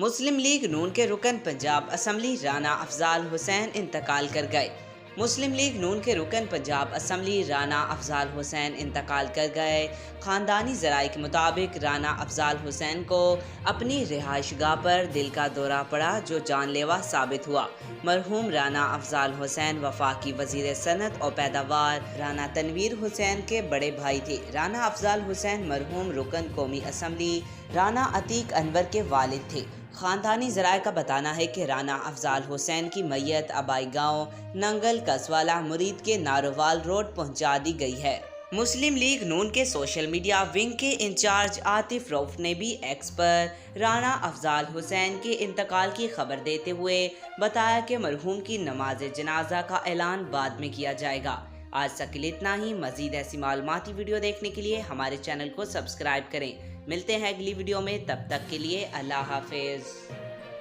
मुस्लिम league नून के रुकन Punjab assembly Rana Afzal Hussain इंतकाल कर गए। मुस्लिम लीग नून के रुकन पंजाब असम्बली राना अफजाल हुसैन इंतकाल कर गए। ख़ानदानी ज़राए के मुताबिक राना अफजाल हुसैन को अपनी रिहाइशगाह पर दिल का दौरा पड़ा जो जानलेवा साबित हुआ। मरहूम राना अफजाल हुसैन वफाकी वज़ीर सनत और पैदावार राना तनवीर हुसैन के बड़े भाई थे। राना अफजाल हुसैन मरहूम रुकन कौमी असम्बली राना अतीक अनवर के वालिद थे। ख़ानदानी ज़राए का बताना है कि राना अफजाल हुसैन की मैयत आबाई गाँव नंगल कसवाला मुरीद के नारोवाल रोड पहुंचा दी गई है। मुस्लिम लीग नून के सोशल मीडिया विंग के इंचार्ज आतिफ रऊफ ने भी एक्स पर राना अफजाल हुसैन के इंतकाल की खबर देते हुए बताया कि मरहूम की नमाज जनाजा का ऐलान बाद में किया जाएगा। आज तक के लिए इतना ही। मज़ीद ऐसी मालूमाती वीडियो देखने के लिए हमारे चैनल को सब्सक्राइब करें। मिलते हैं अगली वीडियो में, तब तक के लिए अल्लाह हाफिज़।